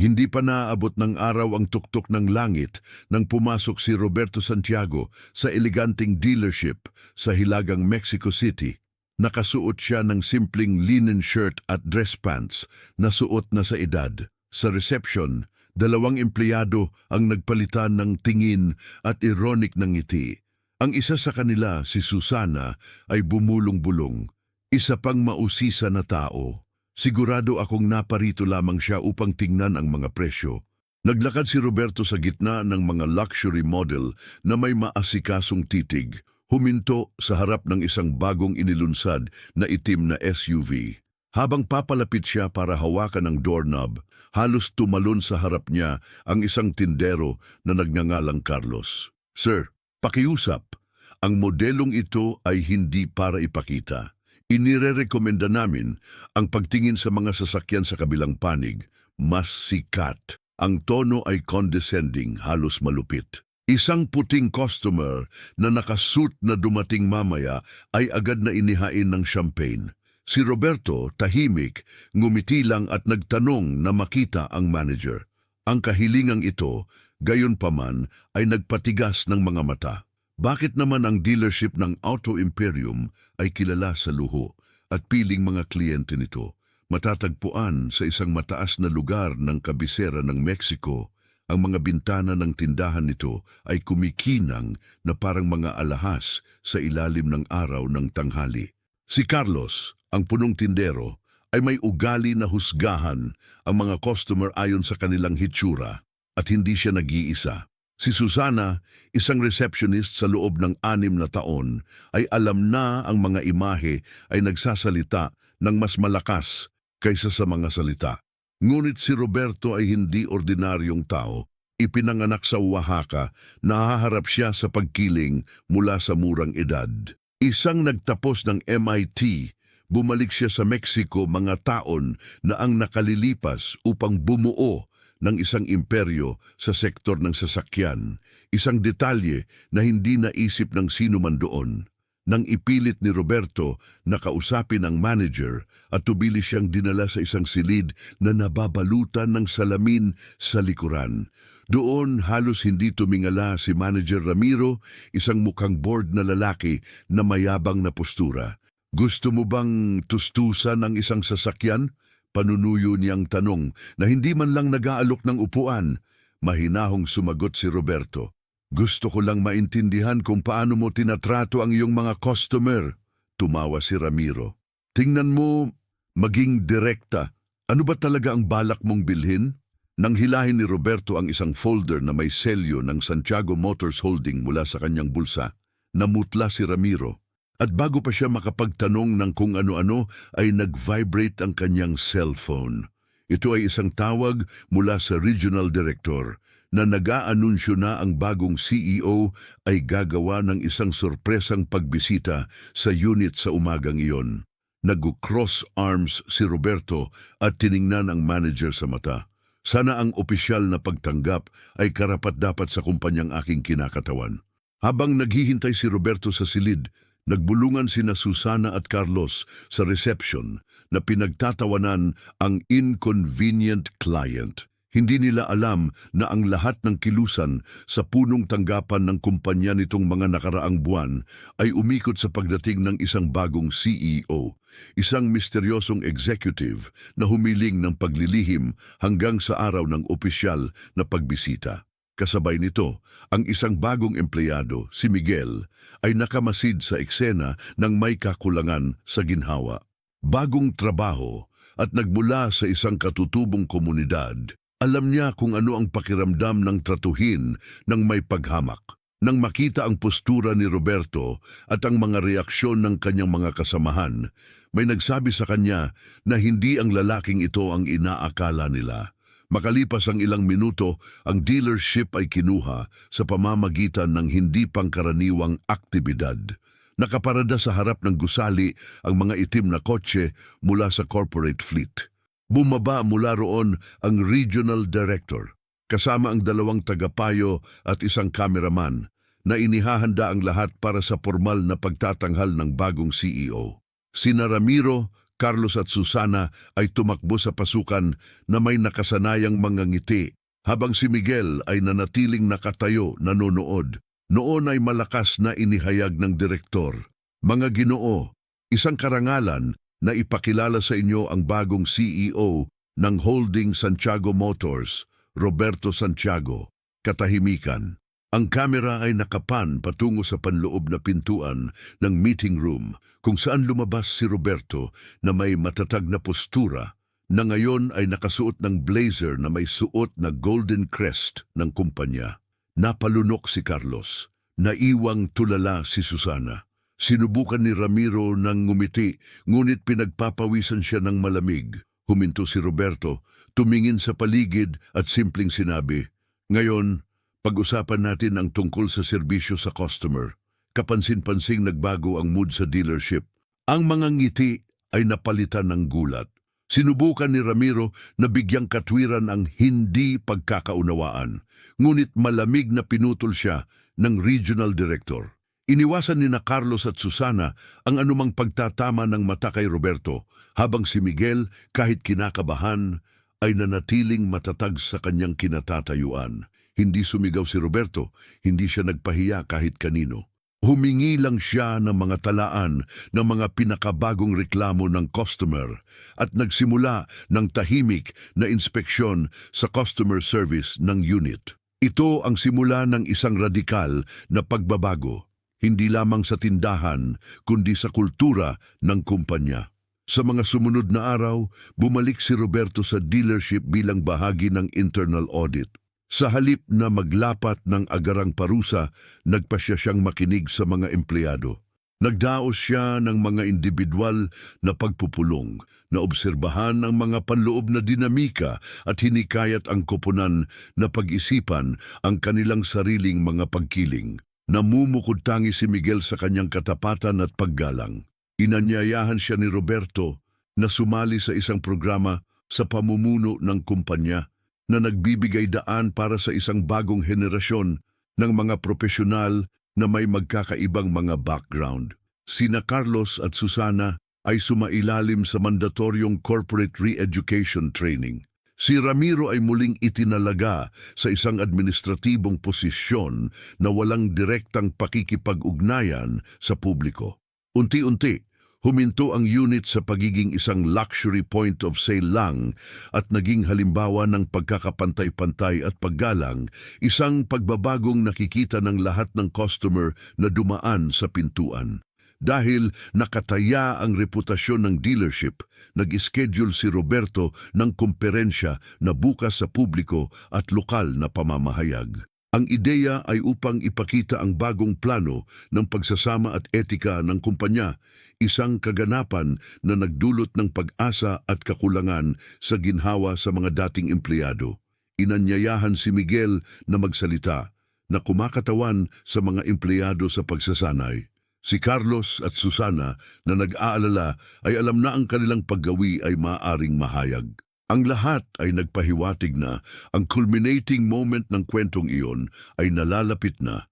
Hindi pa naaabot ng araw ang tuktok ng langit nang pumasok si Roberto Santiago sa eleganteng dealership sa Hilagang Mexico City. Nakasuot siya ng simpleng linen shirt at dress pants na suot na sa edad. Sa reception, dalawang empleyado ang nagpalitan ng tingin at ironic na ngiti. Ang isa sa kanila, si Susana, ay bumulong-bulong. Isa pang mausisa na tao. Sigurado akong naparito lamang siya upang tingnan ang mga presyo. Naglakad si Roberto sa gitna ng mga luxury model na may maasikasong titig. Huminto sa harap ng isang bagong inilunsad na itim na SUV. Habang papalapit siya para hawakan ang doorknob, halos tumalon sa harap niya ang isang tindero na nagngangalang Carlos. "Sir, pakiusap. Ang modelong ito ay hindi para ipakita. Inirerekomenda namin ang pagtingin sa mga sasakyan sa kabilang panig. Mas sikat. Ang tono ay condescending, halos malupit." Isang puting customer na nakasuit na dumating mamaya ay agad na inihain ng champagne. Si Roberto, tahimik, ngumiti lang at nagtanong na makita ang manager. Ang kahilingang ito, gayon paman, ay nagpatigas ng mga mata. Bakit naman ang dealership ng Auto Imperium ay kilala sa luho at piling mga kliyente nito? Matatagpuan sa isang mataas na lugar ng kabisera ng Mexico. Ang mga bintana ng tindahan nito ay kumikinang na parang mga alahas sa ilalim ng araw ng tanghali. Si Carlos, ang punong tindero, ay may ugali na husgahan ang mga customer ayon sa kanilang hitsura at hindi siya nag-iisa. Si Susana, isang receptionist sa loob ng 6 na taon, ay alam na ang mga imahe ay nagsasalita ng mas malakas kaysa sa mga salita. Ngunit si Roberto ay hindi ordinaryong tao. Ipinanganak sa Oaxaca, nahaharap siya sa pagkiling mula sa murang edad. Isang nagtapos ng MIT, bumalik siya sa Mexico mga taon na ang nakalilipas upang bumuo ng isang imperyo sa sektor ng sasakyan. Isang detalye na hindi naisip ng sino man doon. Nang ipilit ni Roberto na kausapin ang manager at tubili siyang dinala sa isang silid na nababalutan ng salamin sa likuran. Doon halos hindi tumingala si Manager Ramiro, isang mukhang bored na lalaki na mayabang na postura. "Gusto mo bang tustusan ang isang sasakyan?" Panunuyo niyang tanong na hindi man lang nag-aalok ng upuan. Mahinahong sumagot si Roberto. "Gusto ko lang maintindihan kung paano mo tinatrato ang iyong mga customer." Tumawa si Ramiro. "Tingnan mo, maging direkta. Ano ba talaga ang balak mong bilhin?" Nang hilahin ni Roberto ang isang folder na may selyo ng Santiago Motors Holding mula sa kanyang bulsa, namutla si Ramiro. At bago pa siya makapagtanong ng kung ano-ano ay nag-vibrate ang kanyang cellphone. Ito ay isang tawag mula sa regional director na nag-aanunsyo na ang bagong CEO ay gagawa ng isang sorpresang pagbisita sa unit sa umagang iyon. Nag-cross arms si Roberto at tiningnan ang manager sa mata. Sana ang opisyal na pagtanggap ay karapat-dapat sa kumpanyang aking kinakatawan. Habang naghihintay si Roberto sa silid, nagbulungan sina Susana at Carlos sa reception na pinagtatawanan ang inconvenient client. Hindi nila alam na ang lahat ng kilusan sa punong tanggapan ng kumpanya nitong mga nakaraang buwan ay umikot sa pagdating ng isang bagong CEO, isang misteryosong executive na humiling ng paglilihim hanggang sa araw ng opisyal na pagbisita. Kasabay nito, ang isang bagong empleyado, si Miguel, ay nakamasid sa eksena ng may kakulangan sa ginhawa. Bagong trabaho at nagmula sa isang katutubong komunidad, alam niya kung ano ang pakiramdam ng tratuhin ng may paghamak. Nang makita ang postura ni Roberto at ang mga reaksyon ng kanyang mga kasamahan, may nagsabi sa kanya na hindi ang lalaking ito ang inaakala nila. Makalipas ang ilang minuto, ang dealership ay kinuha sa pamamagitan ng hindi pangkaraniwang aktibidad. Nakaparada sa harap ng gusali ang mga itim na kotse mula sa corporate fleet. Bumaba mula roon ang regional director, kasama ang 2 tagapayo at isang cameraman, na inihahanda ang lahat para sa formal na pagtatanghal ng bagong CEO. Sina Ramiro, Carlos at Susana ay tumakbo sa pasukan na may nakasanayang mga ngiti, habang si Miguel ay nanatiling nakatayo nanonood. Noon ay malakas na inihayag ng direktor, "Mga Ginoo, isang karangalan na ipakilala sa inyo ang bagong CEO ng Holding Santiago Motors, Roberto Santiago." Katahimikan. Ang kamera ay nakapan patungo sa panloob na pintuan ng meeting room kung saan lumabas si Roberto na may matatag na postura na ngayon ay nakasuot ng blazer na may suot na golden crest ng kumpanya. Napalunok si Carlos. Naiwang tulala si Susana. Sinubukan ni Ramiro ng ngumiti, ngunit pinagpapawisan siya ng malamig. Huminto si Roberto, tumingin sa paligid at simpleng sinabi, "Ngayon, pag-usapan natin ang tungkol sa serbisyo sa customer." Kapansin-pansing nagbago ang mood sa dealership. Ang mga ngiti ay napalitan ng gulat. Sinubukan ni Ramiro na bigyang katwiran ang hindi pagkakaunawaan, ngunit malamig na pinutol siya ng regional director. Iniwasan ni na Carlos at Susana ang anumang pagtatama ng mata kay Roberto, habang si Miguel, kahit kinakabahan, ay nanatiling matatag sa kanyang kinatatayuan. Hindi sumigaw si Roberto, hindi siya nagpahiya kahit kanino. Humingi lang siya ng mga talaan ng mga pinakabagong reklamo ng customer at nagsimula ng tahimik na inspeksyon sa customer service ng unit. Ito ang simula ng isang radikal na pagbabago, hindi lamang sa tindahan kundi sa kultura ng kumpanya. Sa mga sumunod na araw, bumalik si Roberto sa dealership bilang bahagi ng internal audit. Sa halip na maglapat ng agarang parusa, nagpasya siyang makinig sa mga empleyado. Nagdaos siya ng mga individual na pagpupulong, na obserbahan ang mga panloob na dinamika at hinikayat ang koponan na pag-isipan ang kanilang sariling mga pagkiling. Namumukod tangi si Miguel sa kanyang katapatan at paggalang. Inanyayahan siya ni Roberto na sumali sa isang programa sa pamumuno ng kumpanya na nagbibigay daan para sa isang bagong henerasyon ng mga profesional na may magkakaibang mga background. Sina Carlos at Susana ay sumailalim sa mandatoryong corporate re-education training. Si Ramiro ay muling itinalaga sa isang administratibong posisyon na walang direktang pakikipag-ugnayan sa publiko. Unti-unti, huminto ang unit sa pagiging isang luxury point of sale lang at naging halimbawa ng pagkakapantay-pantay at paggalang, isang pagbabagong nakikita ng lahat ng customer na dumaan sa pintuan. Dahil nakataya ang reputasyon ng dealership, nag-schedule si Roberto ng komperensya na bukas sa publiko at lokal na pamamahayag. Ang ideya ay upang ipakita ang bagong plano ng pagsasama at etika ng kumpanya, isang kaganapan na nagdulot ng pag-asa at kakulangan sa ginhawa sa mga dating empleyado. Inanyayahan si Miguel na magsalita, na kumakatawan sa mga empleyado sa pagsasanay. Si Carlos at Susana na nag-aalala ay alam na ang kanilang paggawi ay maaaring mahayag. Ang lahat ay nagpahiwatig na ang culminating moment ng kwentong iyon ay nalalapit na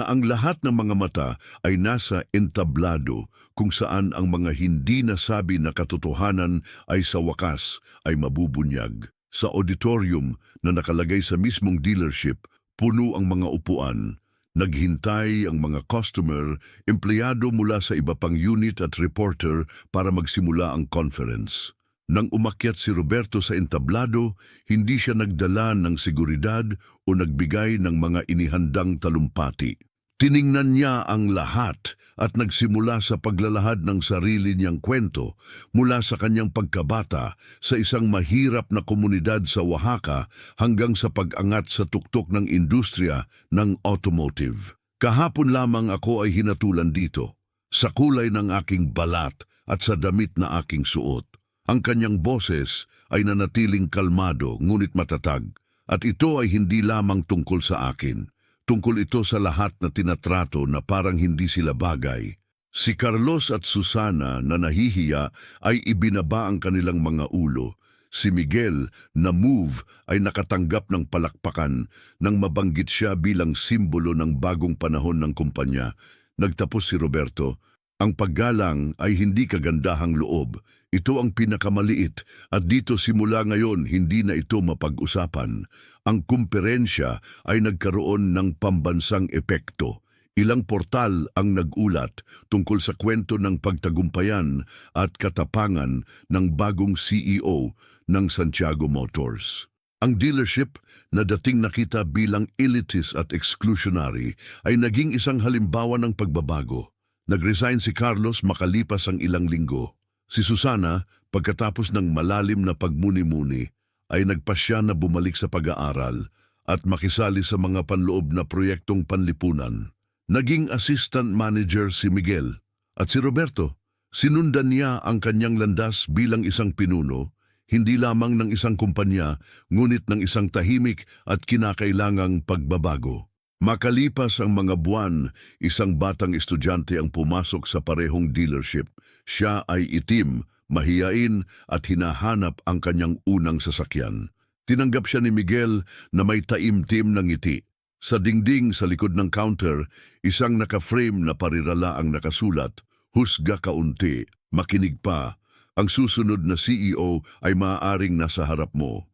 ang lahat ng mga mata ay nasa entablado kung saan ang mga hindi nasabi na katotohanan ay sa wakas ay mabubunyag. Sa auditorium na nakalagay sa mismong dealership, puno ang mga upuan. Naghintay ang mga customer, empleyado mula sa iba pang unit at reporter para magsimula ang conference. Nang umakyat si Roberto sa entablado, hindi siya nagdala ng seguridad o nagbigay ng mga inihandang talumpati. Tiningnan niya ang lahat at nagsimula sa paglalahad ng sarili niyang kwento mula sa kanyang pagkabata sa isang mahirap na komunidad sa Oaxaca hanggang sa pag-angat sa tuktok ng industriya ng automotive. Kahapon lamang ako ay hinatulan dito, sa kulay ng aking balat at sa damit na aking suot. Ang kanyang boses ay nanatiling kalmado ngunit matatag, at ito ay hindi lamang tungkol sa akin. Tungkol ito sa lahat na tinatrato na parang hindi sila bagay. Si Carlos at Susana na nahihiya ay ibinaba ang kanilang mga ulo. Si Miguel na move ay nakatanggap ng palakpakan nang mabanggit siya bilang simbolo ng bagong panahon ng kumpanya. Nagtapos si Roberto, Ang paggalang ay hindi kagandahang loob. Ito ang pinakamaliit at dito simula ngayon hindi na ito mapag-usapan. Ang kumperensya ay nagkaroon ng pambansang epekto. Ilang portal ang nag-ulat tungkol sa kwento ng pagtagumpayan at katapangan ng bagong CEO ng Santiago Motors. Ang dealership na dating nakita bilang elitist at exclusionary ay naging isang halimbawa ng pagbabago. Nag-resign si Carlos makalipas ang ilang linggo. Si Susana, pagkatapos ng malalim na pagmuni-muni, ay nagpasya na bumalik sa pag-aaral at makisali sa mga panloob na proyektong panlipunan. Naging assistant manager si Miguel at si Roberto. Sinundan niya ang kanyang landas bilang isang pinuno, hindi lamang ng isang kumpanya, ngunit ng isang tahimik at kinakailangang pagbabago. Makalipas ang mga buwan, isang batang estudyante ang pumasok sa parehong dealership. Siya ay itim, mahiyain at hinahanap ang kanyang unang sasakyan. Tinanggap siya ni Miguel na may taimtim ng ngiti. Sa dingding sa likod ng counter, isang naka-frame na parirala ang nakasulat, "Husga kaunti, makinig pa. Ang susunod na CEO ay maaaring nasa harap mo."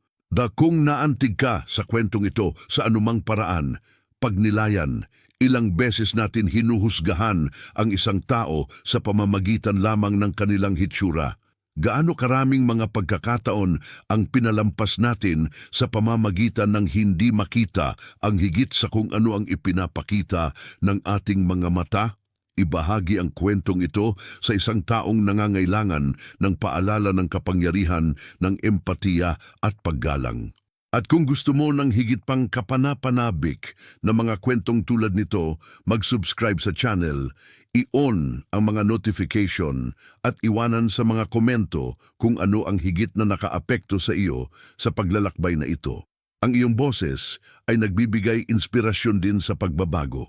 Kung naantig ka sa kwentong ito sa anumang paraan, pagnilayan, ilang beses natin hinuhusgahan ang isang tao sa pamamagitan lamang ng kanilang hitsura. Gaano karaming mga pagkakataon ang pinalampas natin sa pamamagitan ng hindi makita ang higit sa kung ano ang ipinapakita ng ating mga mata? Ibahagi ang kwentong ito sa isang taong nangangailangan ng paalala ng kapangyarihan ng empatiya at paggalang. At kung gusto mo ng higit pang kapanapanabik na mga kwentong tulad nito, mag-subscribe sa channel, i-on ang mga notification at iwanan sa mga komento kung ano ang higit na nakaapekto sa iyo sa paglalakbay na ito. Ang iyong boses ay nagbibigay inspirasyon din sa pagbabago.